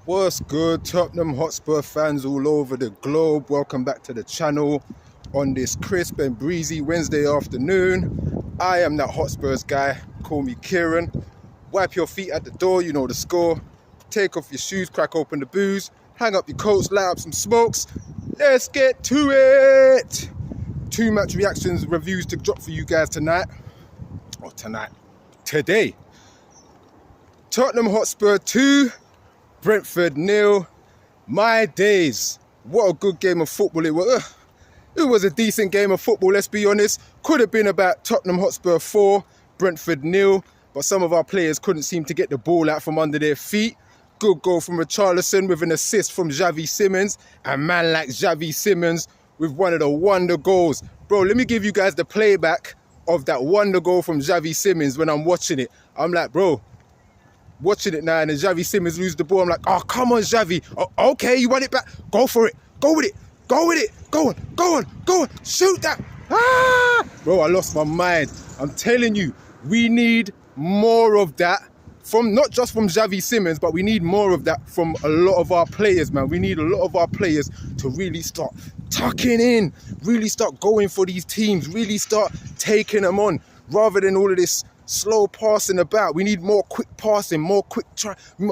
What's good, Tottenham Hotspur fans all over the globe? Welcome back to the channel on this crisp and breezy Wednesday afternoon. I am that Hotspurs guy. Call me Kieran. Wipe your feet at the door, you know the score. Take off your shoes, crack open the booze, hang up your coats, light up some smokes. Let's get to it. Two match reactions reviews to drop for you guys tonight. Today. Tottenham Hotspur 2. Brentford 0. My days. What a good game of football it was. It was a decent game of football, let's be honest. Could have been about Tottenham Hotspur 4, Brentford 0. But some of our players couldn't seem to get the ball out from under their feet. Good goal from Richarlison with an assist from Xavi Simons. And man like Xavi Simons with one of the wonder goals. Bro, let me give you guys the playback of that wonder goal from Xavi Simons when I'm watching it. I'm like, bro, watching it now, and then Xavi Simons lose the ball. I'm like, oh, come on, Xavi. Oh, okay, you want it back? Go for it. Go with it. Go with it. Go on. Go on. Go on. Shoot that. Ah! Bro, I lost my mind. I'm telling you, we need more of that from not just from Xavi Simons, but we need more of that from a lot of our players, man. We need a lot of our players to really start tucking in, really start going for these teams, really start taking them on, rather than all of this slow passing about. We need more quick passing, more quick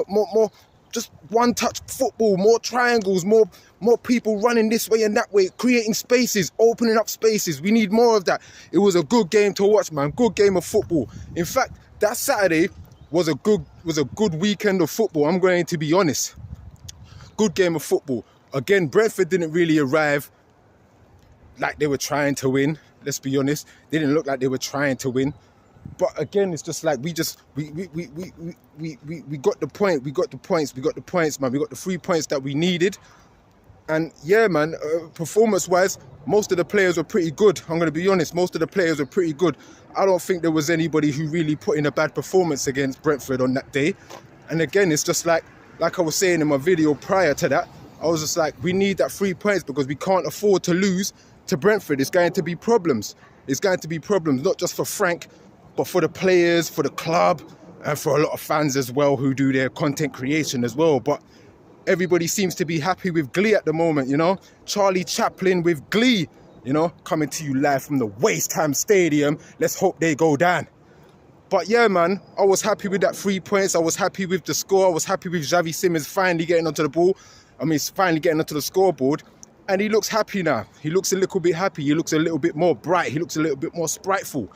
more just one touch football, more triangles, more people running this way and that way, creating spaces, opening up spaces. We need more of that. It was a good game to watch, man. Good game of football. In fact, that Saturday was a good weekend of football. I'm going to be honest. Good game of football. Again, Brentford didn't really arrive like they were trying to win. Let's be honest. They didn't look like they were trying to win. But again, it's just like we got the point. We got the points, man. We got the 3 points that we needed. And yeah, man, performance-wise, most of the players were pretty good. I'm going to be honest. Most of the players were pretty good. I don't think there was anybody who really put in a bad performance against Brentford on that day. And again, it's just like I was saying in my video prior to that, I was just like, we need that 3 points because we can't afford to lose to Brentford. It's going to be problems. It's going to be problems, not just for Frank, but for the players, for the club, and for a lot of fans as well who do their content creation as well. But everybody seems to be happy with Glee at the moment, you know. Charlie Chaplin with Glee, you know, coming to you live from the West Ham Stadium. Let's hope they go down. But yeah, man, I was happy with that 3 points. I was happy with the score. I was happy with Xavi Simons finally getting onto the ball. Finally getting onto the scoreboard. And he looks happy now. He looks a little bit happy. He looks a little bit more bright. He looks a little bit more spriteful.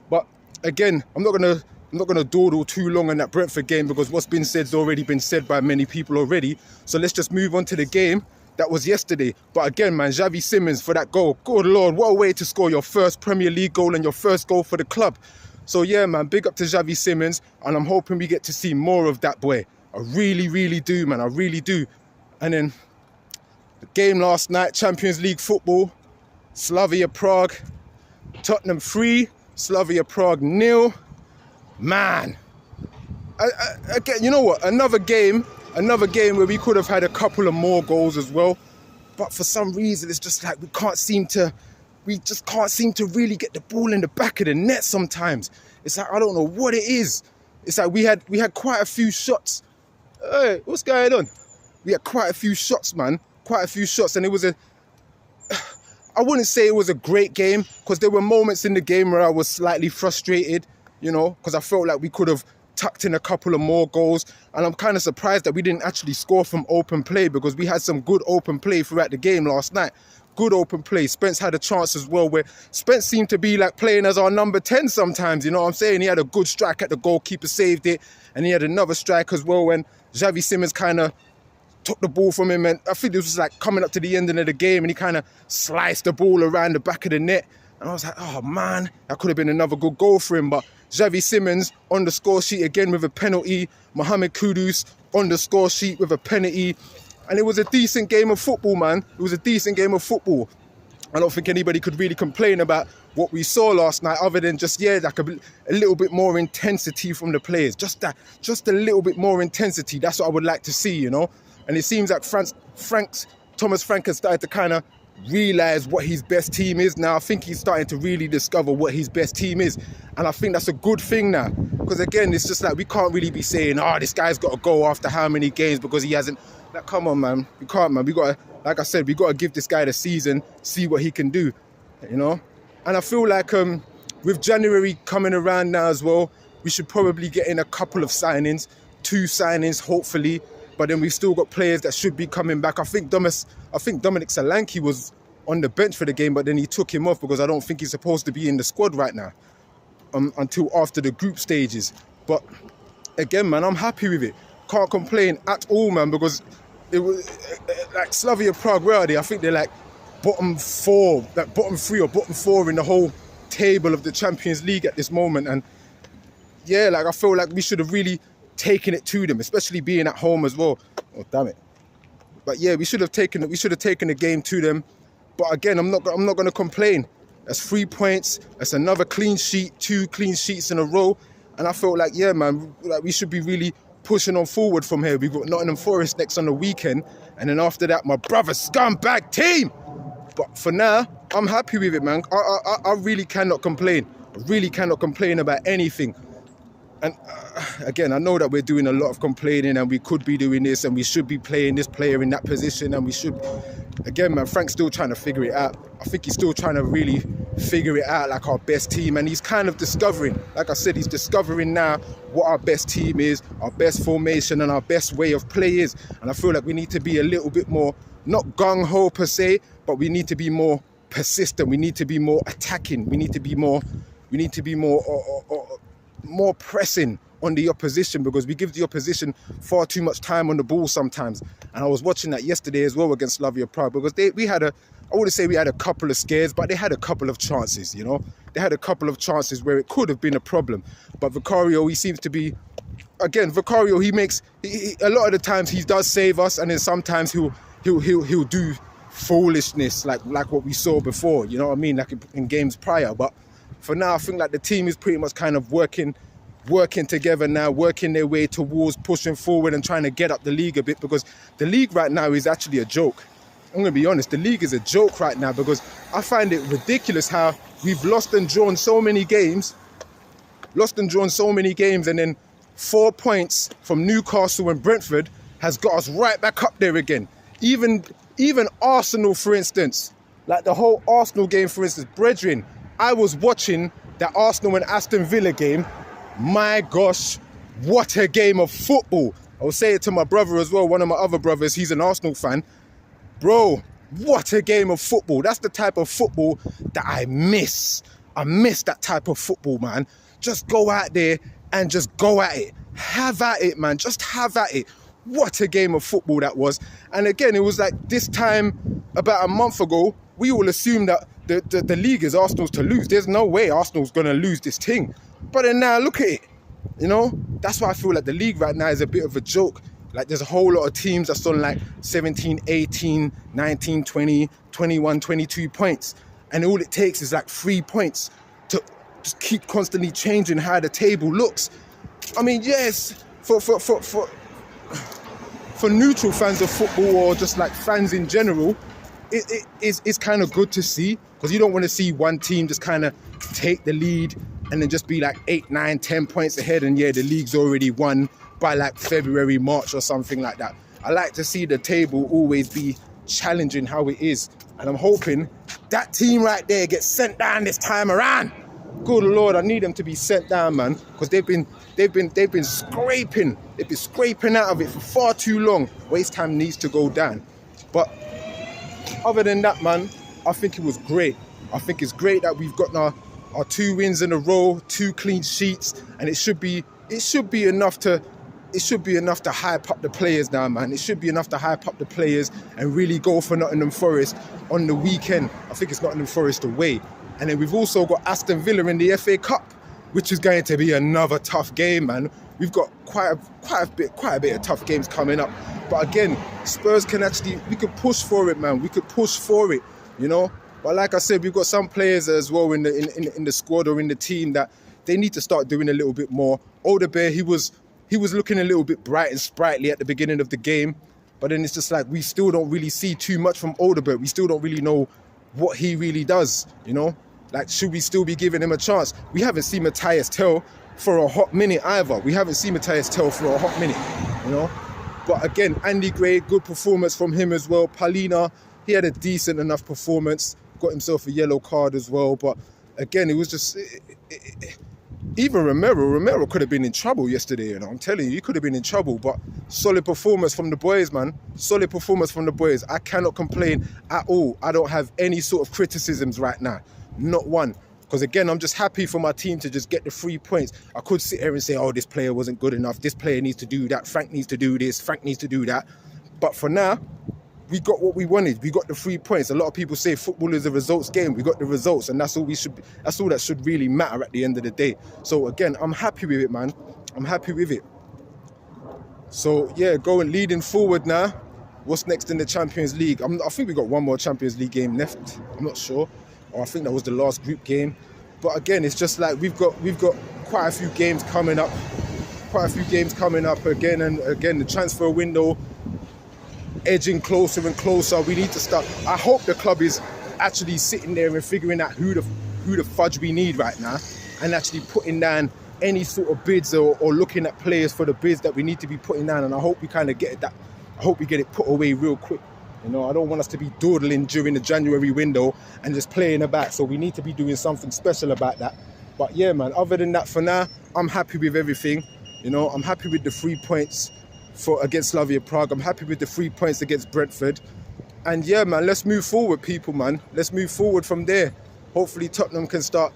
But again, I'm not gonna dawdle too long on that Brentford game because what's been said has already been said by many people already. So let's just move on to the game that was yesterday. But again, man, Xavi Simons for that goal. Good Lord, what a way to score your first Premier League goal and your first goal for the club. So yeah, man, big up to Xavi Simons, and I'm hoping we get to see more of that boy. I really, really do, man. I really do. And then the game last night, Champions League football, Slavia Prague, Tottenham 3, Slavia Prague 0. Man, again, you know what? Another game where we could have had a couple of more goals as well. But for some reason, it's just like we just can't seem to really get the ball in the back of the net sometimes. It's like, I don't know what it is. It's like we had quite a few shots. Hey, what's going on? We had quite a few shots, man. Quite a few shots, and it was I wouldn't say it was a great game because there were moments in the game where I was slightly frustrated, you know, because I felt like we could have tucked in a couple of more goals. And I'm kind of surprised that we didn't actually score from open play because we had some good open play throughout the game last night. Good open play. Spence had a chance as well where Spence seemed to be like playing as our number 10 sometimes, you know what I'm saying? He had a good strike at the goalkeeper, saved it. And he had another strike as well when Xavi Simons kind of took the ball from him, and I think it was like coming up to the end of the game and he kind of sliced the ball around the back of the net, and I was like, oh man, that could have been another good goal for him. But Xavi Simons on the score sheet again with a penalty, Mohamed Kudus on the score sheet with a penalty, and it was a decent game of football, man. It was a decent game of football. I don't think anybody could really complain about what we saw last night other than just, yeah, like a little bit more intensity from the players. Just a little bit more intensity. That's what I would like to see, you know. And it seems like Thomas Frank has started to kind of realise what his best team is now. I think he's starting to really discover what his best team is. And I think that's a good thing now. Because again, it's just like we can't really be saying, oh, this guy's got to go after how many games because he hasn't. Like, come on, man. We can't, man. We got to, like I said, we got to give this guy the season, see what he can do, you know? And I feel like with January coming around now as well, we should probably get in a couple of signings, 2 signings, hopefully. But then we've still got players that should be coming back. I think Dominic Solanke was on the bench for the game, but then he took him off because I don't think he's supposed to be in the squad right now until after the group stages. But again, man, I'm happy with it. Can't complain at all, man, because it was like Slavia Prague, where are they? I think they're like bottom 4, like bottom 3 or bottom 4 in the whole table of the Champions League at this moment. And yeah, like I feel like we should have really taken it to them, especially being at home as well. Oh, damn it. But yeah, we should have taken the game to them. But again, I'm not going to complain. That's 3 points. That's another clean sheet, 2 clean sheets in a row. And I felt like, yeah, man, like we should be really pushing on forward from here. We've got Nottingham Forest next on the weekend. And then after that, my brother's scumbag team. But for now, I'm happy with it, man. I really cannot complain. I really cannot complain about anything. And again, I know that we're doing a lot of complaining and we could be doing this and we should be playing this player in that position and we should... Again, man, Frank's still trying to figure it out. I think he's still trying to really figure it out, like our best team. And he's kind of discovering, like I said, he's discovering now what our best team is, our best formation and our best way of play is. And I feel like we need to be a little bit more, not gung-ho per se, but we need to be more persistent. We need to be more attacking. We need to be more pressing on the opposition because we give the opposition far too much time on the ball sometimes. And I was watching that yesterday as well against Slavia Prague because I wouldn't say we had a couple of scares, but they had a couple of chances, you know. They had a couple of chances where it could have been a problem. But Vicario, he seems to be, again, Vicario, a lot of the times he does save us, and then sometimes he'll do foolishness like what we saw before, you know what I mean, like in games prior. But for now, I think like the team is pretty much kind of working together now, working their way towards pushing forward and trying to get up the league a bit, because the league right now is actually a joke. I'm going to be honest, the league is a joke right now because I find it ridiculous how we've lost and drawn so many games, and then 4 points from Newcastle and Brentford has got us right back up there again. Even Arsenal, for instance, like the whole Arsenal game, for instance, brethren, I was watching that Arsenal and Aston Villa game. My gosh, what a game of football. I will say it to my brother as well, one of my other brothers, he's an Arsenal fan. Bro, what a game of football. That's the type of football that I miss. I miss that type of football, man. Just go out there and just go at it. Have at it, man. Just have at it. What a game of football that was. And again, it was like this time about a month ago, we all assumed that the league is Arsenal's to lose. There's no way Arsenal's going to lose this thing. But then now look at it. You know, that's why I feel like the league right now is a bit of a joke. Like there's a whole lot of teams that's on like 17, 18, 19, 20, 21, 22 points. And all it takes is like 3 points to just keep constantly changing how the table looks. I mean, yes, for neutral fans of football or just like fans in general, it's kind of good to see, because you don't want to see one team just kind of take the lead and then just be like 8, 9, 10 points ahead and yeah, the league's already won by like February, March or something like that. I like to see the table always be challenging how it is, and I'm hoping that team right there gets sent down this time around. Good Lord, I need them to be sent down, man, because they've been scraping out of it for far too long. Waste time needs to go down. But other than that, man, I think it was great. I think it's great that we've got our 2 wins in a row, 2 clean sheets, and it should be enough to hype up the players now, man. It should be enough to hype up the players and really go for Nottingham Forest on the weekend. I think it's Nottingham Forest away. And then we've also got Aston Villa in the FA Cup, which is going to be another tough game, man. We've got quite a bit of tough games coming up. But again, Spurs we could push for it, man. We could push for it, you know. But like I said, we've got some players as well in the squad or in the team that they need to start doing a little bit more. Odebear, he was looking a little bit bright and sprightly at the beginning of the game. But then it's just like we still don't really see too much from Odegaard. We still don't really know what he really does, you know? Like, should we still be giving him a chance? We haven't seen Matthias Tell for a hot minute either. We haven't seen Matthias Tell for a hot minute, you know? But again, Andy Gray, good performance from him as well. Palina, he had a decent enough performance. Got himself a yellow card as well. But again, it was just... even Romero could have been in trouble yesterday, you know. I'm telling you, he could have been in trouble. But solid performance from the boys, man. Solid performance from the boys. I cannot complain at all. I don't have any sort of criticisms right now. Not one. Because again, I'm just happy for my team to just get the 3 points. I could sit here and say, oh, this player wasn't good enough. This player needs to do that. Frank needs to do this. Frank needs to do that. But for now, we got what we wanted. We got the 3 points. A lot of people say football is a results game. We got the results, and that's all that's all that should really matter at the end of the day. So again, I'm happy with it, man. I'm happy with it. So yeah, leading forward now. What's next in the Champions League? I think we got one more Champions League game left. I'm not sure. Or I think that was the last group game. But again, it's just like we've got quite a few games coming up. Again and again. The transfer window edging closer and closer. We need to start. I hope the club is actually sitting there and figuring out who the fudge we need right now, and actually putting down any sort of bids or looking at players for the bids that we need to be putting down. And I hope we kind of get that. I hope we get it put away real quick. You know, I don't want us to be dawdling during the January window and just playing about. So we need to be doing something special about that. But yeah, man, other than that, for now, I'm happy with everything. You know, I'm happy with the 3 points against Slavia Prague. I'm happy with the 3 points against Brentford. And yeah, man, let's move forward, people, man. Let's move forward from there. Hopefully Tottenham can start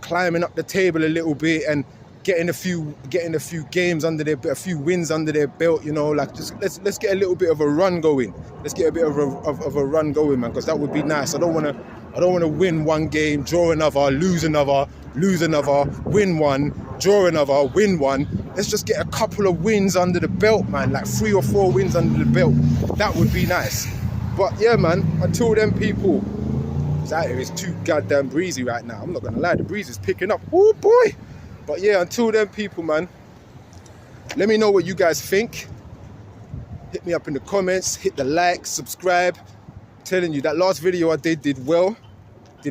climbing up the table a little bit and getting a few games under a few wins under their belt, you know. Like, just let's get a little bit of a run going. Let's get a bit of a run going, man, because that would be nice. I don't want to win one game, draw another, lose another, win one, draw another, win one. Let's just get a couple of wins under the belt, man. Like 3 or 4 wins under the belt. That would be nice. But yeah, man, until then, people, it's too goddamn breezy right now. I'm not gonna lie, the breeze is picking up. Oh boy. But yeah, until then, people, man, let me know what you guys think. Hit me up in the comments, hit the like, subscribe. I'm telling you, that last video I did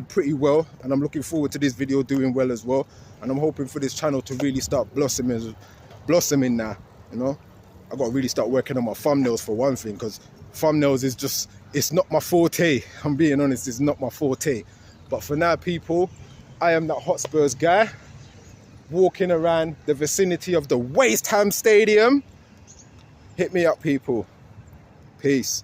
pretty well, and I'm looking forward to this video doing well as well. And I'm hoping for this channel to really start blossoming now, you know. I got to really start working on my thumbnails for one thing, because thumbnails is just, it's not my forte. I'm being honest, it's not my forte. But for now, people, I am that Hot Spurs guy, walking around the vicinity of the West Ham Stadium. Hit me up, people. Peace.